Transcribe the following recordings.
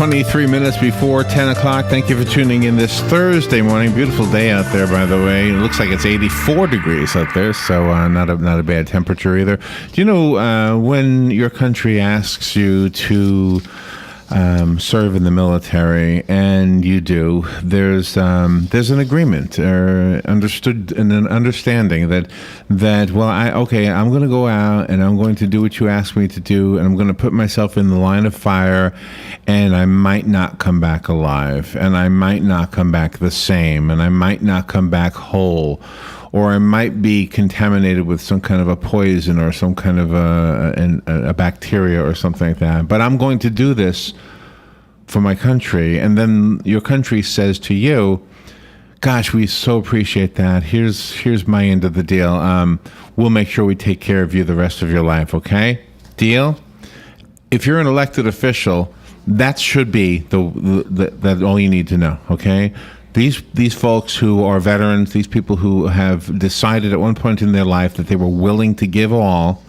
23 minutes before 10 o'clock. Thank you for tuning in this Thursday morning. Beautiful day out there, by the way. It looks like it's 84 degrees out there, so not a bad temperature either. Do you know when your country asks you to serve in the military, and you do, there's an agreement or an understanding that well, I'm going to go out and I'm going to do what you ask me to do, and I'm going to put myself in the line of fire, and I might not come back alive, and I might not come back the same, and I might not come back whole, or I might be contaminated with some kind of a poison or some kind of a bacteria or something like that. But I'm going to do this for my country. And then your country says to you, gosh, we so appreciate that. Here's my end of the deal. We'll make sure we take care of you the rest of your life, okay? Deal? If you're an elected official, that should be that all you need to know, okay? These folks who are veterans, these people who have decided at one point in their life that they were willing to give all,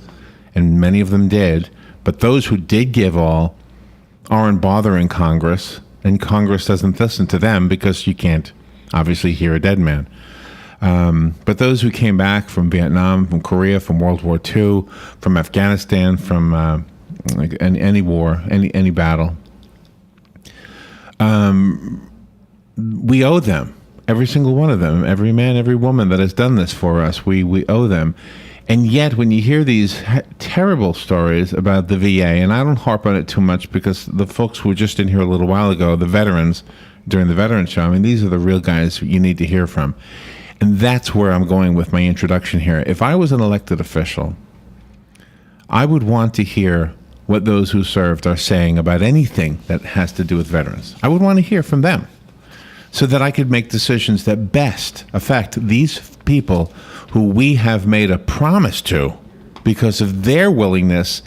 and many of them did, but those who did give all aren't bothering Congress, and Congress doesn't listen to them because you can't obviously hear a dead man. But those who came back from Vietnam, from Korea, from World War II, from Afghanistan, from any war, any battle, we owe them, every single one of them, every man, every woman that has done this for us, we owe them. And yet, when you hear these terrible stories about the VA, and I don't harp on it too much because the folks who were just in here a little while ago, the veterans, during the Veterans Show, I mean, these are the real guys you need to hear from. And that's where I'm going with my introduction here. If I was an elected official, I would want to hear what those who served are saying about anything that has to do with veterans. I would want to hear from them, so that I could make decisions that best affect these people who we have made a promise to because of their willingness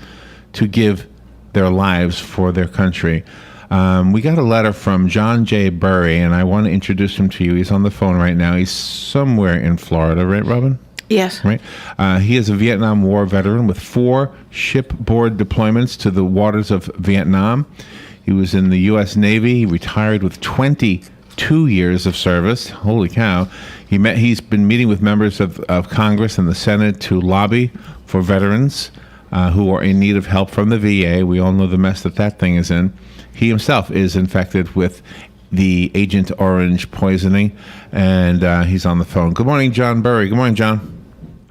to give their lives for their country. We got a letter from John J. Burry, and I want to introduce him to you. He's on the phone right now. He's somewhere in Florida, right, Robin? Yes. Right. He is a Vietnam War veteran with 4 shipboard deployments to the waters of Vietnam. He was in the U.S. Navy. He retired with 22 years of service. Holy cow. He's been meeting with members of Congress and the Senate to lobby for veterans who are in need of help from the VA. We all know the mess that thing is in. He himself is infected with the Agent Orange poisoning, and he's on the phone. Good morning, John Burry. Good morning, John.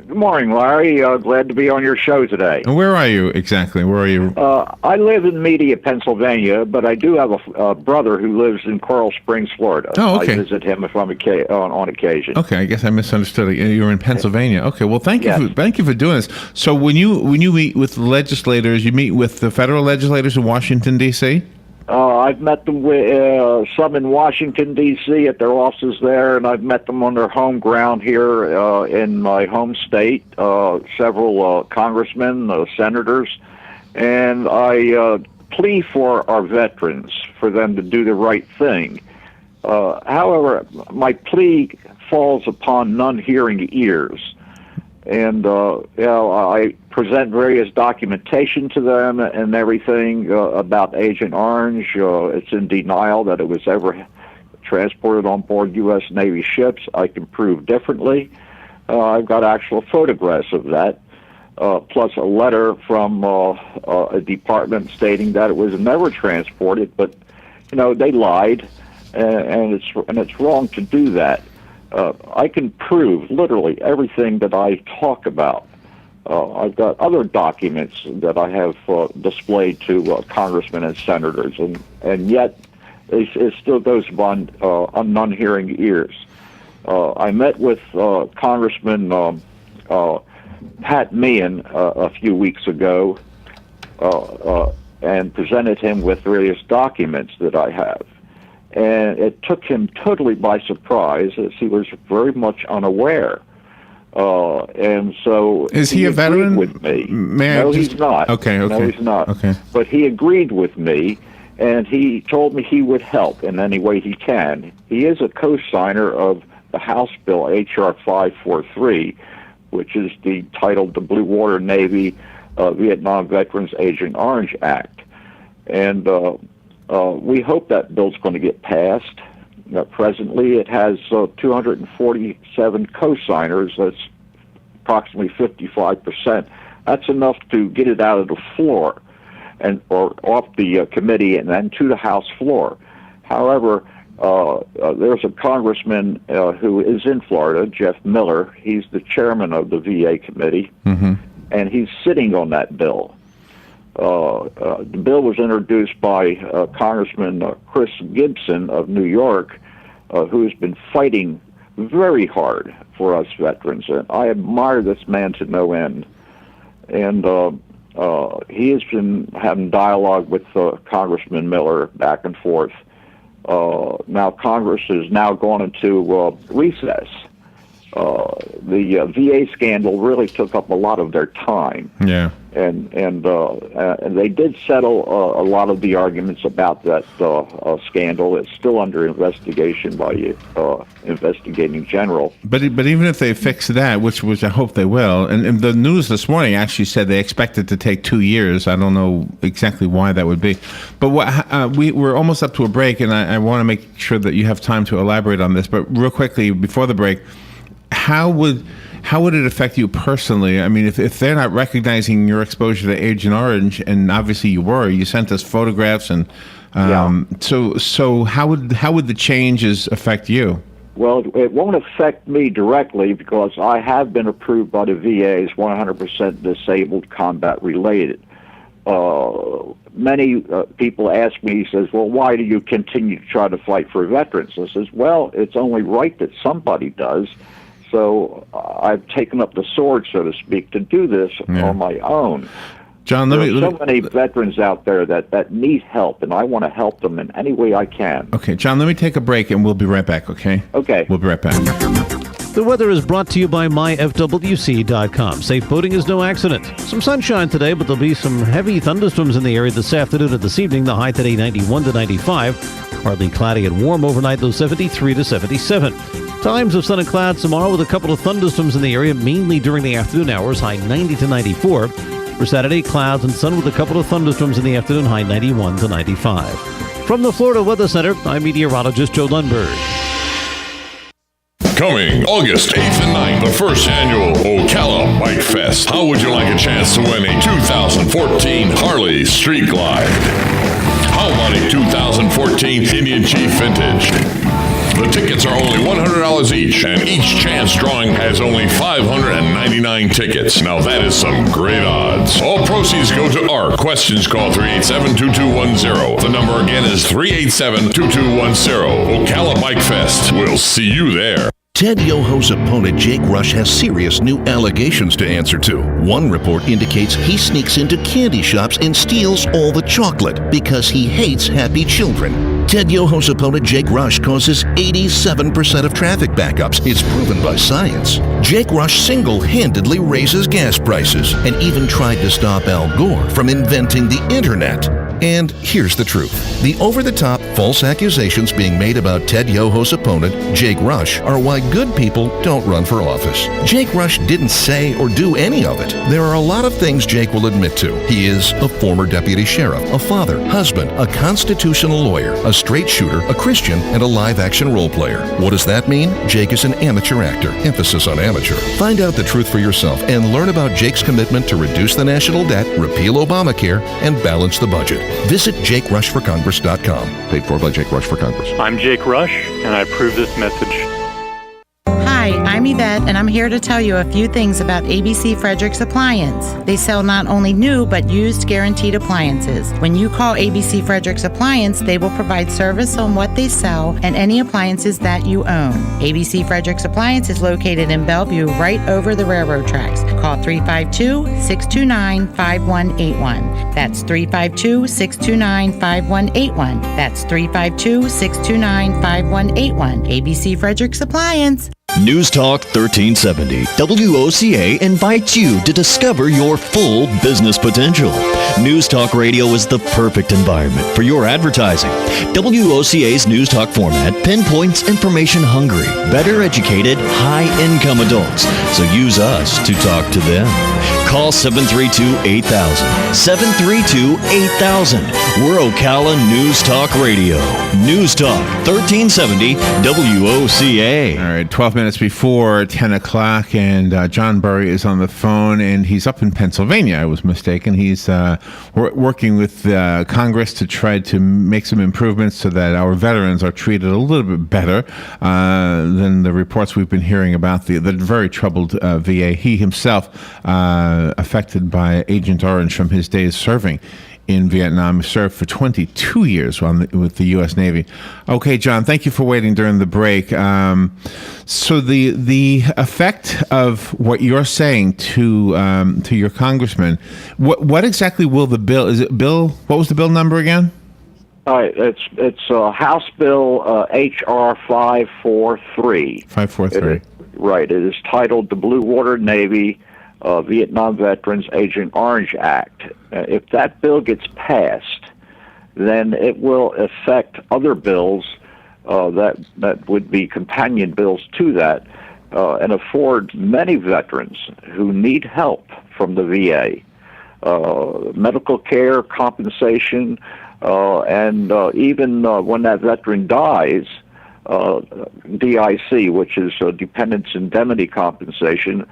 Good morning, Larry. Glad to be on your show today. And where are you exactly? Where are you? I live in Media, Pennsylvania, but I do have a brother who lives in Coral Springs, Florida. Oh, okay. I visit him if I'm on occasion. Okay, I guess I misunderstood. You're in Pennsylvania. Okay, well, thank you for doing this. So when you meet with legislators, you meet with the federal legislators in Washington, D.C.? I've met them with some in Washington, D.C. at their offices there, and I've met them on their home ground here in my home state, several congressmen, senators, and I plea for our veterans for them to do the right thing. However, my plea falls upon none-hearing ears. And I present various documentation to them and everything about Agent Orange. It's in denial that it was ever transported on board U.S. Navy ships. I can prove differently. I've got actual photographs of that, plus a letter from a department stating that it was never transported. But they lied, and it's wrong to do that. I can prove literally everything that I talk about. I've got other documents that I have displayed to congressmen and senators, and yet it still goes on non-hearing ears. I met with Congressman Pat Meehan a few weeks ago and presented him with various documents that I have. And it took him totally by surprise, as he was very much unaware. And so is he a veteran? With me. No, he's not. Okay. No, he's not. Okay. But he agreed with me, and he told me he would help in any way he can. He is a co-signer of the House Bill H.R. 543, which is titled the Blue Water Navy Vietnam Veterans Agent Orange Act. And We hope that bill's going to get passed. Presently, it has 247 co-signers. That's approximately 55%. That's enough to get it out of the floor or off the committee and then to the House floor. However, there's a congressman who is in Florida, Jeff Miller. He's the chairman of the VA committee, and he's sitting on that bill. The bill was introduced by Congressman Chris Gibson of New York, who has been fighting very hard for us veterans. And I admire this man to no end. And he has been having dialogue with Congressman Miller back and forth. Now Congress is now going into recess. The VA scandal really took up a lot of their time. Yeah. And they did settle a lot of the arguments about that scandal. It's still under investigation by investigating general. But even if they fix that, which I hope they will, and the news this morning actually said they expect it to take 2 years. I don't know exactly why that would be. But we're almost up to a break, and I want to make sure that you have time to elaborate on this. But real quickly, before the break, how would it affect you personally? I mean, if they're not recognizing your exposure to Agent Orange, and obviously you sent us photographs, and so how would the changes affect you? Well, it won't affect me directly because I have been approved by the VA as 100% disabled combat related. Many people ask me, he says, well, why do you continue to try to fight for veterans? I says, well, it's only right that somebody does. So I've taken up the sword, so to speak, to do this on my own. John, there are so many veterans out there that need help, and I want to help them in any way I can. Okay, John, let me take a break, and we'll be right back, okay? Okay. We'll be right back. The weather is brought to you by myfwc.com. Safe boating is no accident. Some sunshine today, but there'll be some heavy thunderstorms in the area this afternoon and this evening. The high today 91 to 95. Partly cloudy and warm overnight, though 73 to 77. Times of sun and clouds tomorrow with a couple of thunderstorms in the area, mainly during the afternoon hours, high 90 to 94. For Saturday, clouds and sun with a couple of thunderstorms in the afternoon, high 91 to 95. From the Florida Weather Center, I'm meteorologist Joe Lundberg. Coming August 8th and 9th, the first annual WOCA Bike Fest. How would you like a chance to win a 2014 Harley Street Glide? How about a 2014 Indian Chief Vintage? The tickets are only $100 each, and each chance drawing has only 599 tickets. Now that is some great odds. All proceeds go to ARC. Questions, call 387-2210. The number again is 387-2210. Ocala Bike Fest. We'll see you there. Ted Yoho's opponent, Jake Rush, has serious new allegations to answer to. One report indicates he sneaks into candy shops and steals all the chocolate because he hates happy children. Ted Yoho's opponent, Jake Rush, causes 87% of traffic backups. It's proven by science. Jake Rush single-handedly raises gas prices and even tried to stop Al Gore from inventing the internet. And here's the truth. The over-the-top false accusations being made about Ted Yoho's opponent, Jake Rush, are why good people don't run for office. Jake Rush didn't say or do any of it. There are a lot of things Jake will admit to. He is a former deputy sheriff, a father, husband, a constitutional lawyer, a straight shooter, a Christian, and a live-action role player. What does that mean? Jake is an amateur actor. Emphasis on amateur. Find out the truth for yourself and learn about Jake's commitment to reduce the national debt, repeal Obamacare, and balance the budget. Visit JakeRushForCongress.com. Paid for by Jake Rush for Congress. I'm Jake Rush, and I approve this message. Hi, I'm Yvette, and I'm here to tell you a few things about ABC Frederick's Appliance. They sell not only new, but used guaranteed appliances. When you call ABC Frederick's Appliance, they will provide service on what they sell and any appliances that you own. ABC Frederick's Appliance is located in Bellevue, right over the railroad tracks. Call 352-629-5181. That's 352-629-5181. That's 352-629-5181. ABC Frederick's Appliance. News Talk 1370, WOCA invites you to discover your full business potential. News Talk Radio is the perfect environment for your advertising. WOCA's News Talk format pinpoints information-hungry, better educated, high-income adults, so use us to talk to them. Call 732-8000. 732-8000. We're Ocala News Talk Radio. News Talk 1370 WOCA. All right, 12 minutes before 10 o'clock, and John Burry is on the phone, and he's up in Pennsylvania. I was mistaken. He's working with Congress to try to make some improvements so that our veterans are treated a little bit better than the reports we've been hearing about the very troubled VA. He himself affected by Agent Orange from his days serving in Vietnam, served for 22 years with the U.S. Navy. Okay, John, thank you for waiting during the break. So the effect of what you're saying to your congressman, what exactly will the bill? Is it bill? What was the bill number again? It's House Bill H.R. 543. 543. Right. It is titled the Blue Water Navy Vietnam Veterans Agent Orange Act. If that bill gets passed, then it will affect other bills that would be companion bills to that and afford many veterans who need help from the VA, medical care, compensation, and even when that veteran dies, DIC, which is dependents indemnity compensation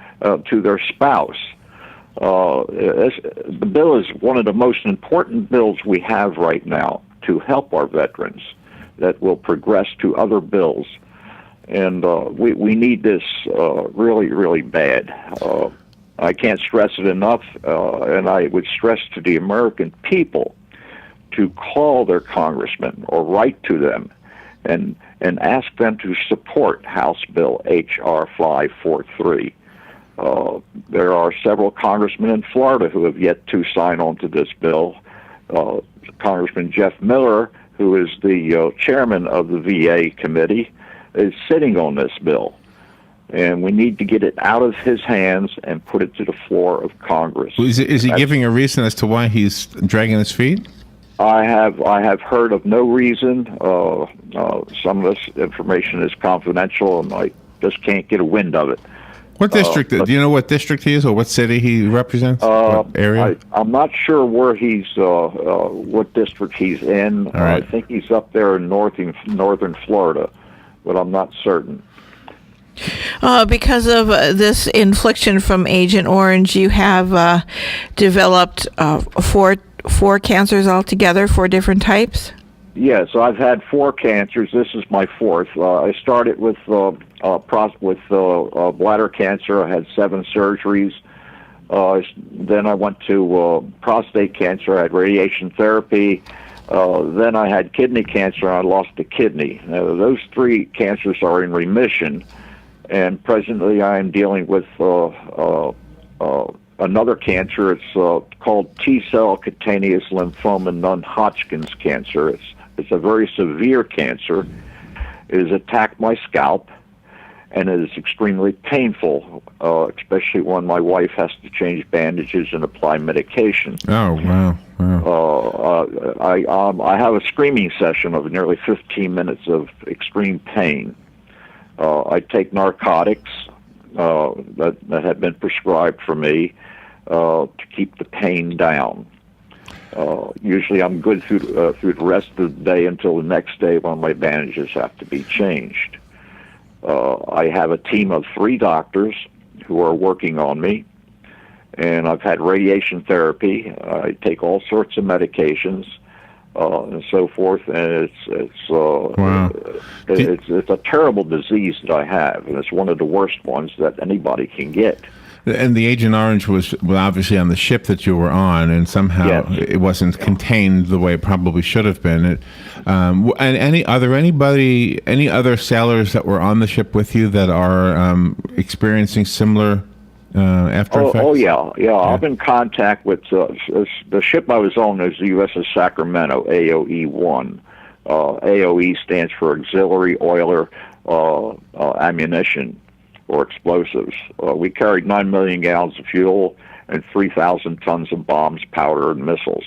to their spouse. The bill is one of the most important bills we have right now to help our veterans that will progress to other bills. And we need this really, really bad. I can't stress it enough, and I would stress to the American people to call their congressman or write to them and ask them to support House Bill H.R. 543. There are several congressmen in Florida who have yet to sign on to this bill. Congressman Jeff Miller, who is the chairman of the VA committee, is sitting on this bill. And we need to get it out of his hands and put it to the floor of Congress. Is he giving a reason as to why he's dragging his feet? I have heard of no reason. Some of this information is confidential, and I just can't get a wind of it. What district? Do you know what district he is, or what city he represents? What area? I'm not sure where he's, what district he's in. Right. I think he's up there in northern Florida, but I'm not certain. Because of this infliction from Agent Orange, you have developed four cancers altogether, 4 different types? Yes, I've had 4 cancers. This is my 4th. I started with bladder cancer. I had 7 surgeries. Then I went to prostate cancer. I had radiation therapy. Then I had kidney cancer, and I lost a kidney. Now, those 3 cancers are in remission, and presently I am dealing with another cancer. It's called T-cell cutaneous lymphoma non-Hodgkin's cancer. It's a very severe cancer. It has attacked my scalp, and it is extremely painful, especially when my wife has to change bandages and apply medication. Oh, wow. I have a screaming session of nearly 15 minutes of extreme pain. I take narcotics that have been prescribed for me to keep the pain down. Usually I'm good through the rest of the day until the next day when my bandages have to be changed. I have a team of 3 doctors who are working on me, and I've had radiation therapy. I take all sorts of medications and so forth, and it's a terrible disease that I have, and it's one of the worst ones that anybody can get. And the Agent Orange was obviously on the ship that you were on, and somehow it wasn't contained the way it probably should have been. And any other sailors that were on the ship with you that are experiencing similar after effects? Oh yeah. I'm in contact with the ship I was on is the USS Sacramento, AOE-1. AOE stands for Auxiliary Oiler Ammunition or explosives. We carried 9 million gallons of fuel and 3,000 tons of bombs, powder, and missiles.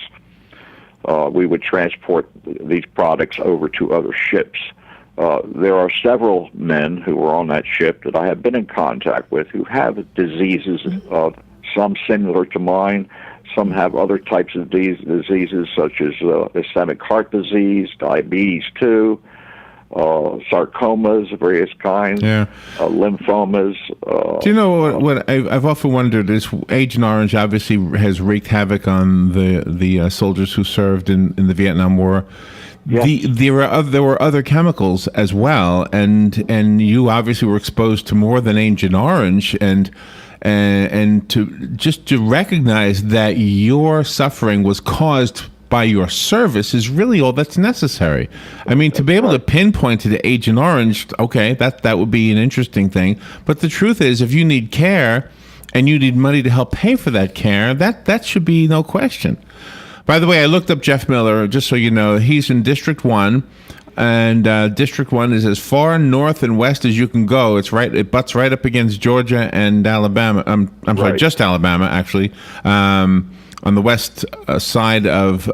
We would transport these products over to other ships. There are several men who were on that ship that I have been in contact with who have diseases some similar to mine. Some have other types of diseases, such as ischemic heart disease, diabetes 2, sarcomas of various kinds, lymphomas. Do you know what I've often wondered is Agent Orange obviously has wreaked havoc on the soldiers who served in the Vietnam War. Yes. There were other chemicals as well, and you obviously were exposed to more than Agent Orange, and to recognize that your suffering was caused by your service is really all that's necessary. I mean, to be able to pinpoint to the Agent Orange, okay, that would be an interesting thing. But the truth is, if you need care and you need money to help pay for that care, that should be no question. By the way, I looked up Jeff Miller, just so you know. He's in District 1, and District 1 is as far north and west as you can go. It butts right up against Georgia and Alabama. I'm sorry, just Alabama, actually. On the west side of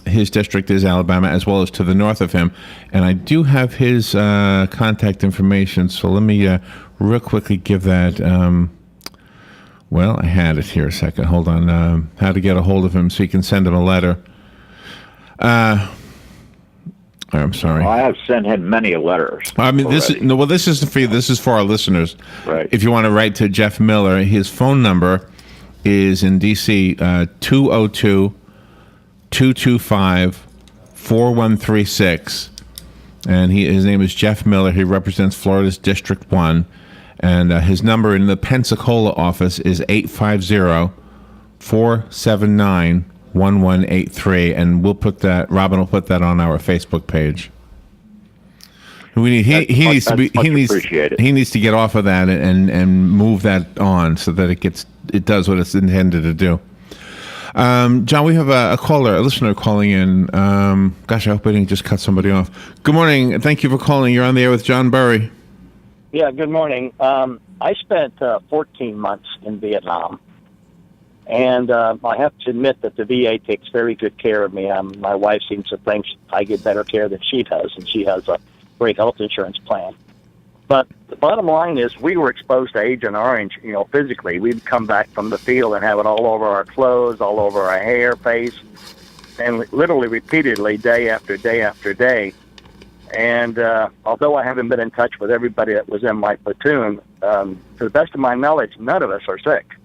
his district is Alabama, as well as to the north of him. And I do have his contact information, so let me real quickly give that. Well, I had it here a second. Hold on. How to get a hold of him so you can send him a letter. I'm sorry. I have sent him many letters. I mean, this is for you. This is for our listeners. Right. If you want to write to Jeff Miller, his phone number is in D.C. 202-225-4136, and his name is Jeff Miller. He represents Florida's District 1, and his number in the Pensacola office is 850-479-1183, and Robin will put that on our Facebook page. He needs to get off of that and move that on so that it does what it's intended to do. John, we have a listener calling in. Gosh, I hope I didn't just cut somebody off. Good morning. Thank you for calling. You're on the air with John Burry. Yeah, good morning. I spent 14 months in Vietnam, and I have to admit that the VA takes very good care of me. My wife seems to think I get better care than she does, and she has a great health insurance plan. But the bottom line is we were exposed to Agent Orange, physically. We'd come back from the field and have it all over our clothes, all over our hair, face, and literally repeatedly day after day after day. And although I haven't been in touch with everybody that was in my platoon, to the best of my knowledge, none of us are sick.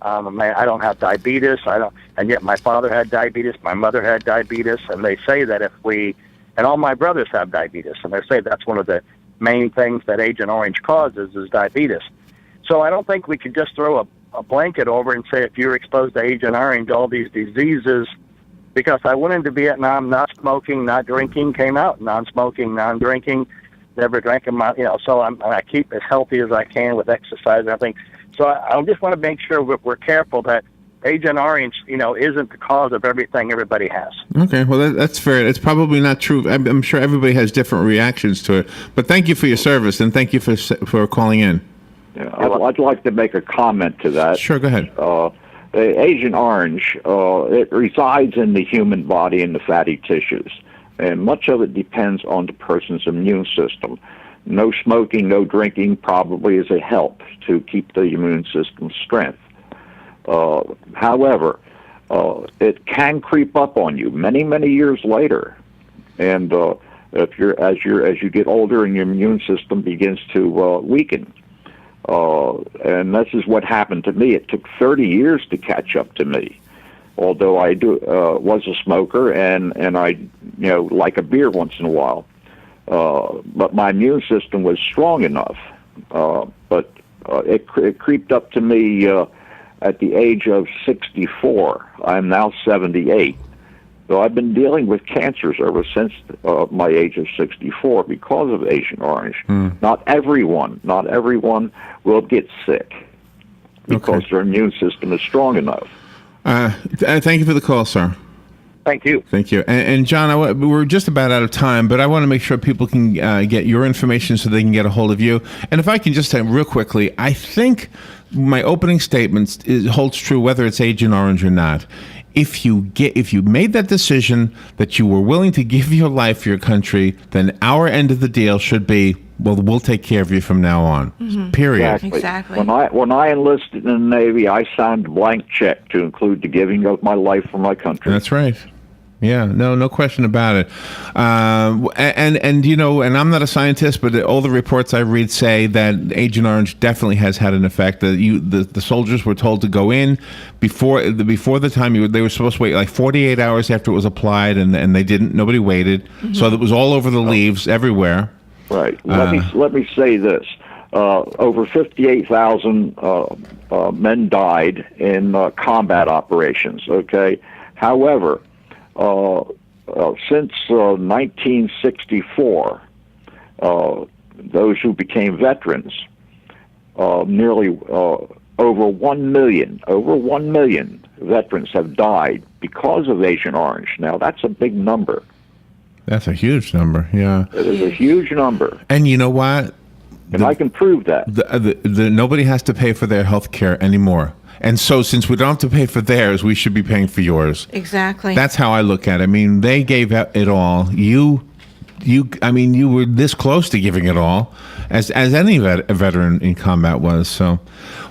I don't have diabetes, and yet my father had diabetes, my mother had diabetes, and they say that and all my brothers have diabetes, and they say that's one of the main things that Agent Orange causes is diabetes. So I don't think we could just throw a blanket over and say if you're exposed to Agent Orange, all these diseases, because I went into Vietnam not smoking, not drinking, came out non-smoking, non-drinking, never drank so I keep as healthy as I can with exercise and everything. So I just want to make sure we're careful that Agent Orange, isn't the cause of everything everybody has. Okay, well, that's fair. It's probably not true. I'm sure everybody has different reactions to it. But thank you for your service, and thank you for calling in. Yeah, I'd like to make a comment to that. Sure, go ahead. Agent Orange, it resides in the human body in the fatty tissues, and much of it depends on the person's immune system. No smoking, no drinking probably is a help to keep the immune system strength. However, it can creep up on you many, many years later, and as you get older and your immune system begins to weaken, and this is what happened to me. It took 30 years to catch up to me, although I was a smoker and I like a beer once in a while, but my immune system was strong enough, but it creeped up to me. At the age of 64, I'm now 78. So I've been dealing with cancers ever since my age of 64 because of Agent Orange. Not everyone will get sick because their immune system is strong enough. Thank you for the call, sir. Thank you. Thank you. And John, we're just about out of time, but I want to make sure people can get your information so they can get a hold of you. And if I can just say real quickly, I think my opening statement holds true whether it's Agent Orange or not. If you made that decision that you were willing to give your life for your country, then our end of the deal should be well, we'll take care of you from now on. Mm-hmm. Period. Exactly. When I enlisted in the Navy, I signed a blank check to include the giving of my life for my country. That's right. Yeah, no question about it. And you know, and I'm not a scientist, but all the reports I read say that Agent Orange definitely has had an effect. The soldiers were told to go in before the time they were supposed to wait like 48 hours after it was applied, and they didn't. Nobody waited, Mm-hmm. so it was all over the leaves everywhere. Right. Let me say this: over 58,000 men died in combat operations. Okay. However, since 1964, those who became veterans, nearly over 1 million veterans have died because of Agent Orange. Now, that's a big number. That's a huge number. Yeah, It is a huge number. and you know what? And I can prove that. Nobody has to pay for their health care anymore. And so since we don't have to pay for theirs, we should be paying for yours. Exactly. That's how I look at it. I mean, they gave it all. You were this close to giving it all, as any veteran in combat was. So,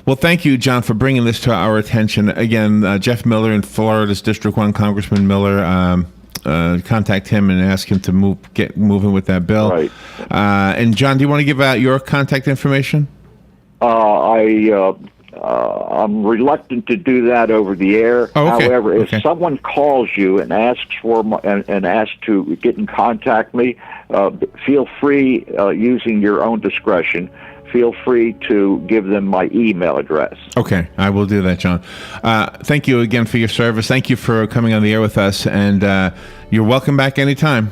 well, thank you, John, for bringing this to our attention. Again, Jeff Miller in Florida's District 1, Congressman Miller, contact him and ask him to get moving with that bill. Right. And John, do you want to give out your contact information? I'm reluctant to do that over the air. Oh, okay. However, if Okay. someone calls you and asks and asks to get in contact me, feel free, using your own discretion, feel free to give them my email address. Okay, I will do that, John. Thank you again for your service. Thank you for coming on the air with us, and you're welcome back anytime.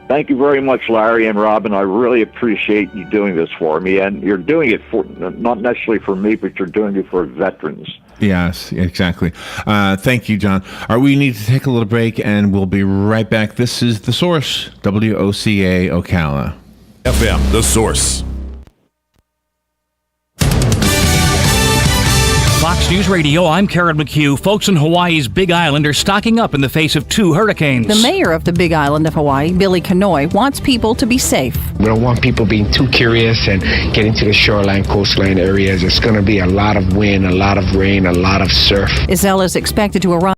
Thank you very much, Larry and Robin. I really appreciate you doing this for me, and you're doing it for not necessarily for me, but you're doing it for veterans. Yes, exactly. Thank you, John. All right, we need to take a little break, and we'll be right back. This is The Source, WOCA Ocala. FM, The Source. Fox News Radio, I'm Karen McHugh. Folks in Hawaii's Big Island are stocking up in the face of 2 hurricanes. The mayor of the Big Island of Hawaii, Billy Kanoy, wants people to be safe. We don't want people being too curious and getting to the shoreline, coastline areas. It's going to be a lot of wind, a lot of rain, a lot of surf. Iselle is expected to arrive